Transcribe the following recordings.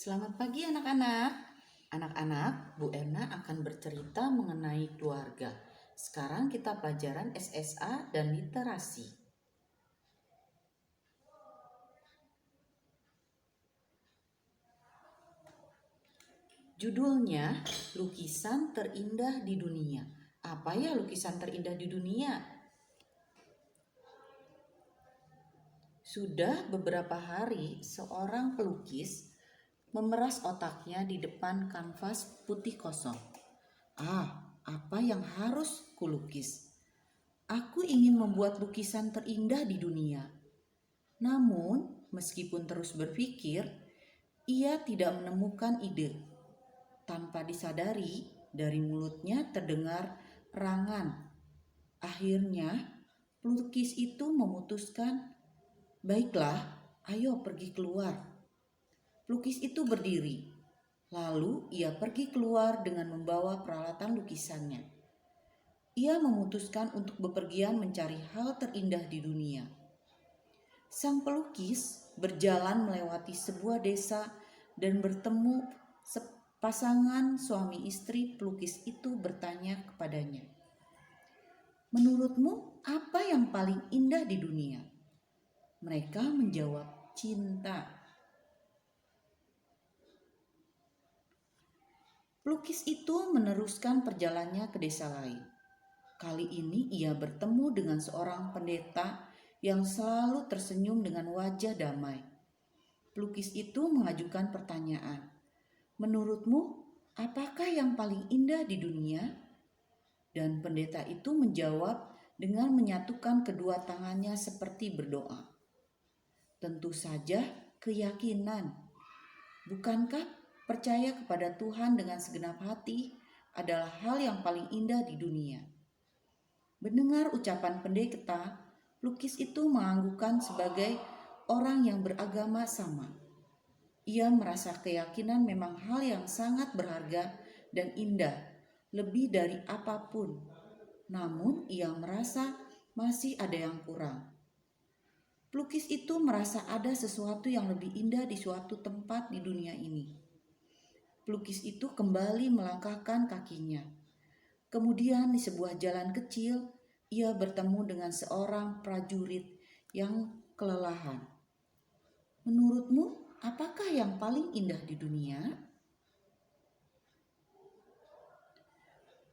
Selamat pagi anak-anak. Anak-anak, Bu Erna akan bercerita mengenai keluarga. Sekarang kita pelajaran SSA dan literasi. Judulnya, Lukisan Terindah di Dunia. Apa ya lukisan terindah di dunia? Sudah beberapa hari seorang pelukis memeras otaknya di depan kanvas putih kosong. Apa yang harus kulukis? Aku ingin membuat lukisan terindah di dunia. Namun, meskipun terus berpikir, ia tidak menemukan ide. Tanpa disadari, dari mulutnya terdengar rangan. Akhirnya, pelukis itu memutuskan, "Baiklah, ayo pergi keluar." Pelukis itu berdiri. Lalu ia pergi keluar dengan membawa peralatan lukisannya. Ia memutuskan untuk bepergian mencari hal terindah di dunia. Sang pelukis berjalan melewati sebuah desa dan bertemu pasangan suami istri. Pelukis itu bertanya kepadanya, "Menurutmu apa yang paling indah di dunia?" Mereka menjawab, "Cinta." Pelukis itu meneruskan perjalanannya ke desa lain. Kali ini ia bertemu dengan seorang pendeta yang selalu tersenyum dengan wajah damai. Pelukis itu mengajukan pertanyaan, "Menurutmu, apakah yang paling indah di dunia?" Dan pendeta itu menjawab dengan menyatukan kedua tangannya seperti berdoa. "Tentu saja keyakinan. Bukankah percaya kepada Tuhan dengan segenap hati adalah hal yang paling indah di dunia?" Mendengar ucapan pendeta, pelukis itu menganggukkan sebagai orang yang beragama sama. Ia merasa keyakinan memang hal yang sangat berharga dan indah, lebih dari apapun. Namun ia merasa masih ada yang kurang. Pelukis itu merasa ada sesuatu yang lebih indah di suatu tempat di dunia ini. Pelukis itu kembali melangkahkan kakinya. Kemudian di sebuah jalan kecil, ia bertemu dengan seorang prajurit yang kelelahan. "Menurutmu, apakah yang paling indah di dunia?"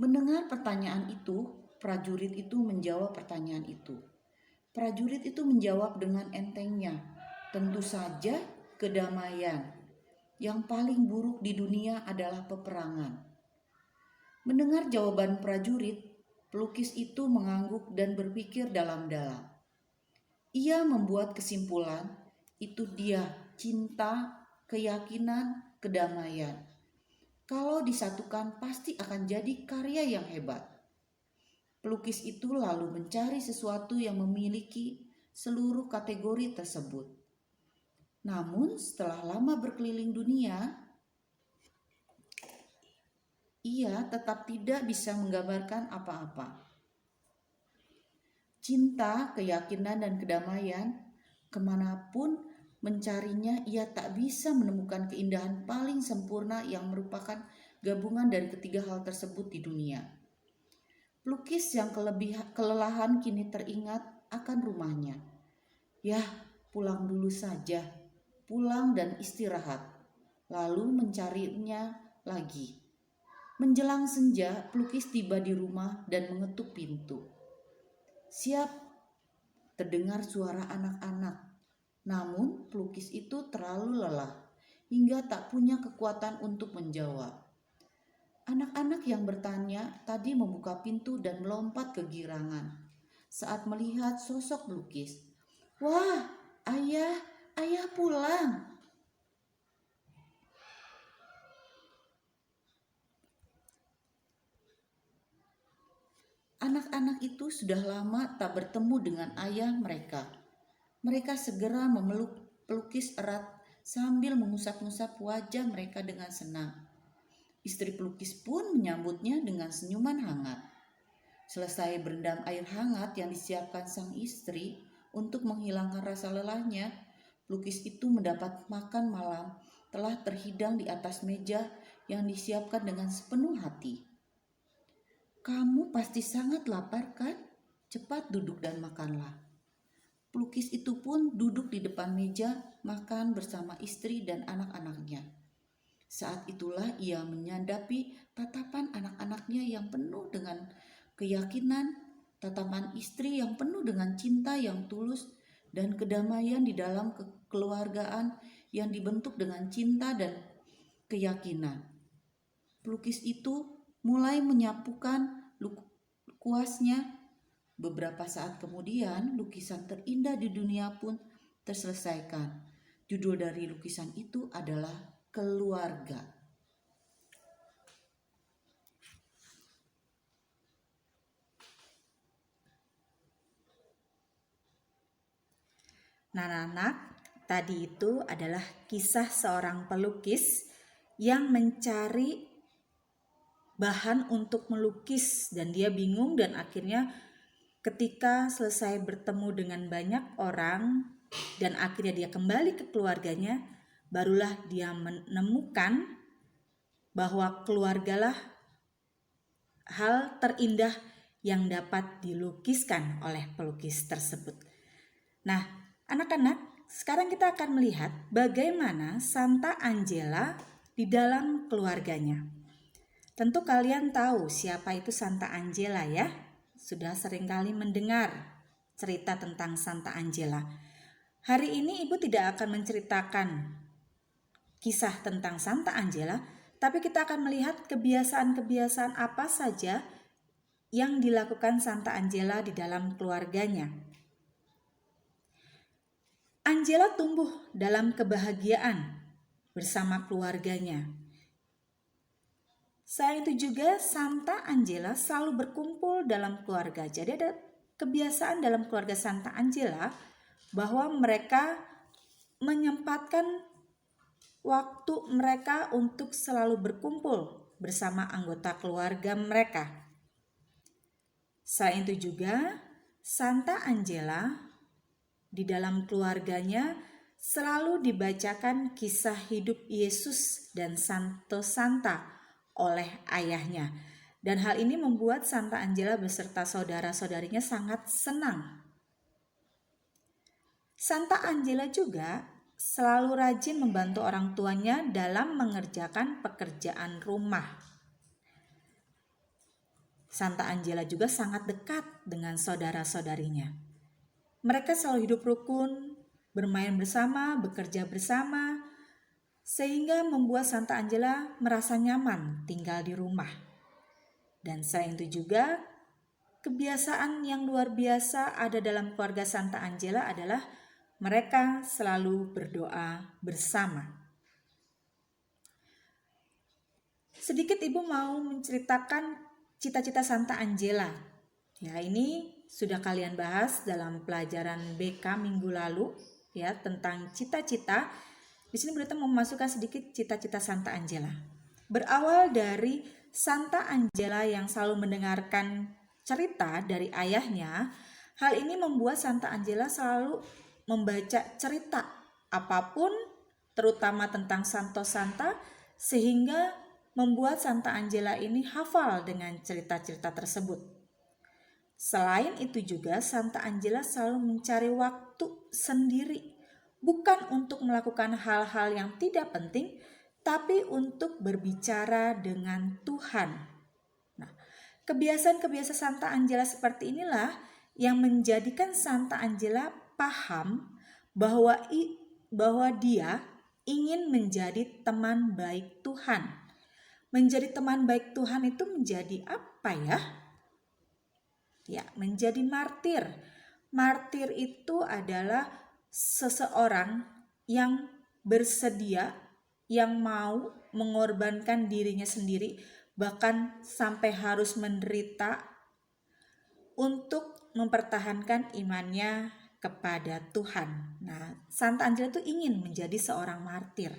Mendengar pertanyaan itu, prajurit itu menjawab pertanyaan itu. Prajurit itu menjawab dengan entengnya, "Tentu saja kedamaian. Yang paling buruk di dunia adalah peperangan." Mendengar jawaban prajurit, pelukis itu mengangguk dan berpikir dalam-dalam. Ia membuat kesimpulan, itu dia cinta, keyakinan, kedamaian. Kalau disatukan pasti akan jadi karya yang hebat. Pelukis itu lalu mencari sesuatu yang memiliki seluruh kategori tersebut. Namun setelah lama berkeliling dunia, ia tetap tidak bisa menggambarkan apa-apa. Cinta, keyakinan, dan kedamaian, kemanapun mencarinya, ia tak bisa menemukan keindahan paling sempurna yang merupakan gabungan dari ketiga hal tersebut di dunia. Pelukis yang kelelahan kini teringat akan rumahnya. "Yah, pulang dulu saja, pulang dan istirahat." Lalu mencarinya lagi. Menjelang senja, pelukis tiba di rumah dan mengetuk pintu. "Siap," terdengar suara anak-anak. Namun pelukis itu terlalu lelah hingga tak punya kekuatan untuk menjawab. Anak-anak yang bertanya tadi membuka pintu dan melompat kegirangan saat melihat sosok pelukis. "Wah, ayah pulang." Anak-anak itu sudah lama tak bertemu dengan ayah mereka. Mereka segera memeluk pelukis erat sambil mengusap-ngusap wajah mereka dengan senang. Istri pelukis pun menyambutnya dengan senyuman hangat. Selesai berendam air hangat yang disiapkan sang istri untuk menghilangkan rasa lelahnya, pelukis itu mendapat makan malam telah terhidang di atas meja yang disiapkan dengan sepenuh hati. Kamu pasti sangat lapar kan? Cepat duduk dan makanlah. Pelukis itu pun duduk di depan meja makan bersama istri dan anak-anaknya. Saat itulah ia menyadapi tatapan anak-anaknya yang penuh dengan keyakinan, tatapan istri yang penuh dengan cinta yang tulus, dan kedamaian di dalam kekeluargaan yang dibentuk dengan cinta dan keyakinan. Pelukis itu mulai menyapukan kuasnya. Beberapa saat kemudian, lukisan terindah di dunia pun terselesaikan. Judul dari lukisan itu adalah Keluarga. Nah, anak-anak, tadi itu adalah kisah seorang pelukis yang mencari bahan untuk melukis dan dia bingung, dan akhirnya ketika selesai bertemu dengan banyak orang dan akhirnya dia kembali ke keluarganya, barulah dia menemukan bahwa keluargalah hal terindah yang dapat dilukiskan oleh pelukis tersebut. Nah, anak-anak, sekarang kita akan melihat bagaimana Santa Angela di dalam keluarganya. Tentu kalian tahu siapa itu Santa Angela ya. Sudah seringkali mendengar cerita tentang Santa Angela. Hari ini Ibu tidak akan menceritakan kisah tentang Santa Angela, tapi kita akan melihat kebiasaan-kebiasaan apa saja yang dilakukan Santa Angela di dalam keluarganya. Angela tumbuh dalam kebahagiaan bersama keluarganya. Selain itu juga Santa Angela selalu berkumpul dalam keluarga. Jadi ada kebiasaan dalam keluarga Santa Angela bahwa mereka menyempatkan waktu mereka untuk selalu berkumpul bersama anggota keluarga mereka. Selain itu juga Santa Angela di dalam keluarganya selalu dibacakan kisah hidup Yesus dan Santo Santa oleh ayahnya. Dan hal ini membuat Santa Angela beserta saudara-saudarinya sangat senang. Santa Angela juga selalu rajin membantu orang tuanya dalam mengerjakan pekerjaan rumah. Santa Angela juga sangat dekat dengan saudara-saudarinya. Mereka selalu hidup rukun, bermain bersama, bekerja bersama, sehingga membuat Santa Angela merasa nyaman tinggal di rumah. Dan selain itu juga, kebiasaan yang luar biasa ada dalam keluarga Santa Angela adalah mereka selalu berdoa bersama. Sedikit Ibu mau menceritakan cita-cita Santa Angela. Ya, ini sudah kalian bahas dalam pelajaran BK minggu lalu ya, tentang cita-cita. Di sini berita memasukkan sedikit cita-cita Santa Angela. Berawal dari Santa Angela yang selalu mendengarkan cerita dari ayahnya, hal ini membuat Santa Angela selalu membaca cerita apapun, terutama tentang Santo Santa, sehingga membuat Santa Angela ini hafal dengan cerita-cerita tersebut. Selain itu juga Santa Angela selalu mencari waktu sendiri, bukan untuk melakukan hal-hal yang tidak penting, tapi untuk berbicara dengan Tuhan. Nah, kebiasaan-kebiasaan Santa Angela seperti inilah yang menjadikan Santa Angela paham bahwa dia ingin menjadi teman baik Tuhan. Menjadi teman baik Tuhan itu menjadi apa ya? Ya, menjadi martir. Martir itu adalah seseorang yang bersedia, yang mau mengorbankan dirinya sendiri, bahkan sampai harus menderita untuk mempertahankan imannya kepada Tuhan. Nah, Santa Angela itu ingin menjadi seorang martir.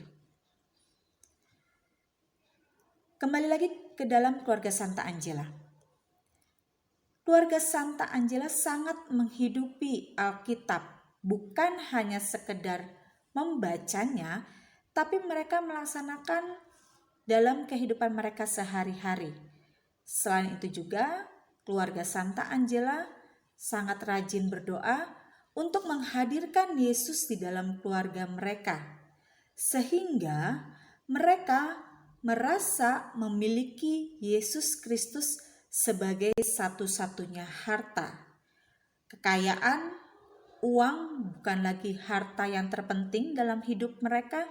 Kembali lagi ke dalam keluarga Santa Angela. Keluarga Santa Angela sangat menghidupi Alkitab, bukan hanya sekedar membacanya, tapi mereka melaksanakan dalam kehidupan mereka sehari-hari. Selain itu juga, keluarga Santa Angela sangat rajin berdoa untuk menghadirkan Yesus di dalam keluarga mereka, sehingga mereka merasa memiliki Yesus Kristus sebagai satu-satunya harta. Kekayaan, uang bukan lagi harta yang terpenting dalam hidup mereka,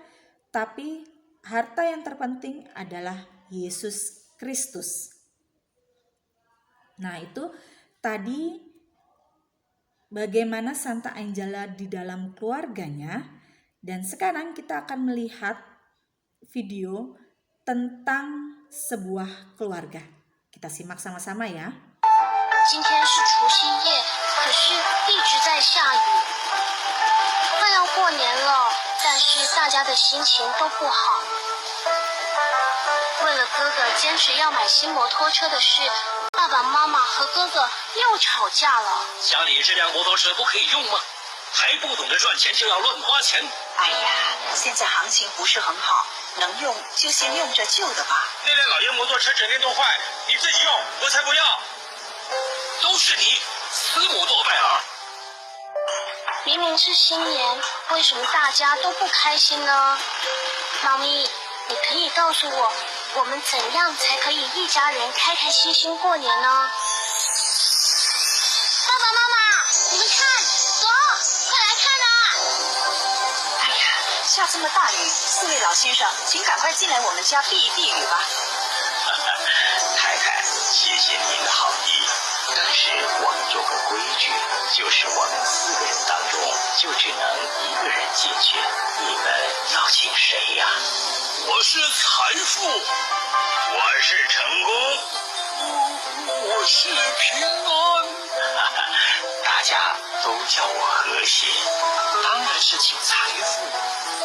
tapi harta yang terpenting adalah Yesus Kristus. Nah, itu tadi bagaimana Santa Angela di dalam keluarganya, dan sekarang kita akan melihat video tentang sebuah keluarga. Kita simak sama-sama ya. 今天是除夕夜，可是一直在下雨。快要过年了，但是大家的心情都不好。为了哥哥坚持要买新摩托车的事，爸爸妈妈和哥哥又吵架了。家里这辆摩托车不可以用吗？还不懂得赚钱就要乱花钱。哎呀，现在行情不是很好，能用就先用着旧的吧。那辆老爷摩托车整天都坏，你自己用，我才不要。都是你，死母多拜尔。明明是新年，为什么大家都不开心呢？妈咪，你可以告诉我，我们怎样才可以一家人开开心心过年呢？爸爸妈妈，你们看，走，快来看啊！哎呀，下这么大雨，四位老先生，请赶快进来我们家避一避雨吧。太太，谢谢您的好意，但是我们有个规矩，就是我们4个人当中就只能1个人进去。你们要请谁呀？我是财富，我是成功，我是平安。大家都叫我和谐，当然是请财富，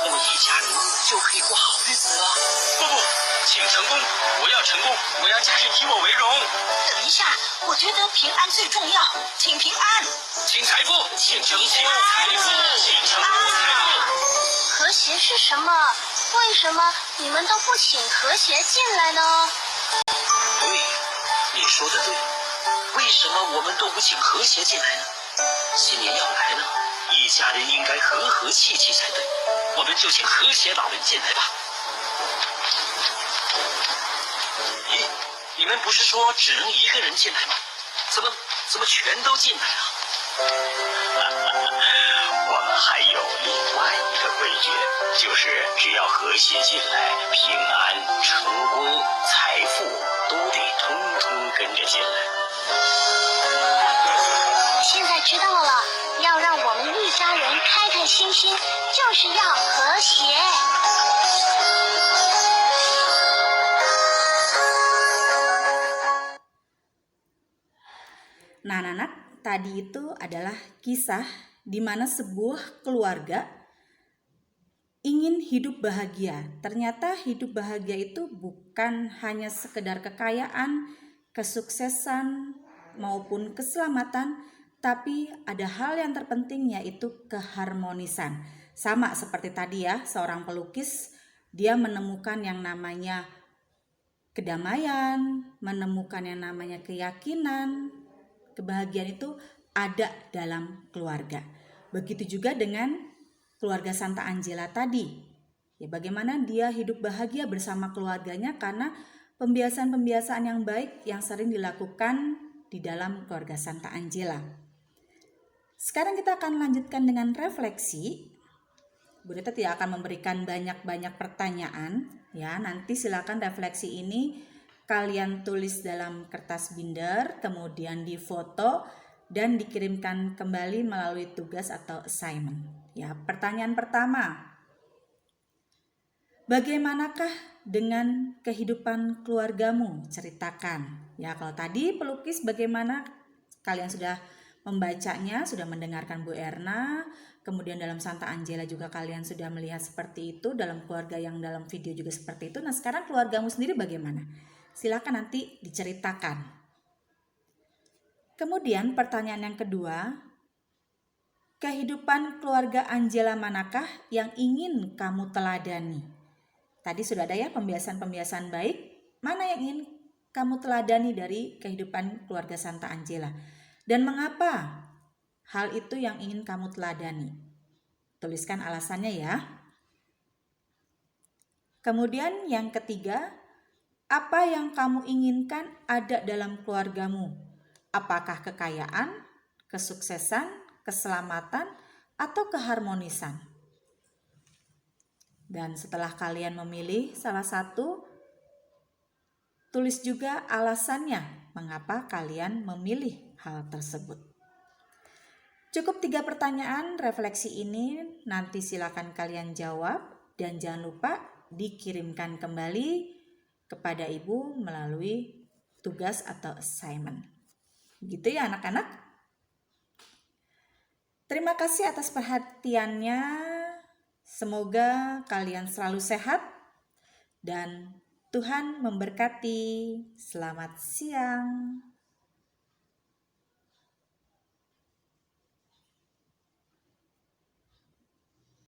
我们一家人就可以过好日子了。不，请成功，我要成功，我要家人以我为荣。等一下，我觉得平安最重要，请平安。请财富，请成功，财富，请成功，财富。和谐是什么？为什么你们都不请和谐进来呢？对，你说的对。为什么我们都不请和谐进来呢？新年要来了，一家人应该和和气气才对。我们就请和谐老人进来吧。咦，你们不是说只能1个人进来吗？怎么全都进来了？我们还有另外一个规矩，就是只要和谐进来，平安、成功、财富都得通通跟着进来。现在知道了，要让我们一家人开开心心，就是要和谐。Nah, anak-anak, tadi itu adalah kisah di mana sebuah keluarga ingin hidup bahagia. Ternyata hidup bahagia itu bukan hanya sekedar kekayaan, kesuksesan, maupun keselamatan, tapi ada hal yang terpenting yaitu keharmonisan. Sama seperti tadi ya, seorang pelukis, dia menemukan yang namanya kedamaian, menemukan yang namanya keyakinan, kebahagiaan itu ada dalam keluarga. Begitu juga dengan keluarga Santa Angela tadi. Ya, bagaimana dia hidup bahagia bersama keluarganya karena pembiasaan-pembiasaan yang baik yang sering dilakukan di dalam keluarga Santa Angela. Sekarang kita akan lanjutkan dengan refleksi. Bu Rita tidak akan memberikan banyak-banyak pertanyaan. Ya, nanti silakan refleksi ini kalian tulis dalam kertas binder, kemudian difoto dan dikirimkan kembali melalui tugas atau assignment. Ya, pertanyaan pertama. Bagaimanakah dengan kehidupan keluargamu? Ceritakan. Ya, kalau tadi pelukis bagaimana kalian sudah membacanya, sudah mendengarkan Bu Erna, kemudian dalam Santa Angela juga kalian sudah melihat seperti itu, dalam keluarga yang dalam video juga seperti itu. Nah, sekarang keluargamu sendiri bagaimana? Silakan nanti diceritakan. Kemudian pertanyaan yang kedua, kehidupan keluarga Angela manakah yang ingin kamu teladani? Tadi sudah ada ya pembiasan-pembiasan baik. Mana yang ingin kamu teladani dari kehidupan keluarga Santa Angela? Dan mengapa hal itu yang ingin kamu teladani? Tuliskan alasannya ya. Kemudian yang ketiga, apa yang kamu inginkan ada dalam keluargamu? Apakah kekayaan, kesuksesan, keselamatan, atau keharmonisan? Dan setelah kalian memilih salah satu, tulis juga alasannya mengapa kalian memilih hal tersebut. Cukup 3 pertanyaan refleksi ini, nanti silakan kalian jawab dan jangan lupa dikirimkan kembali kepada ibu melalui tugas atau assignment. Begitu ya anak-anak? Terima kasih atas perhatiannya. Semoga kalian selalu sehat dan Tuhan memberkati. Selamat siang.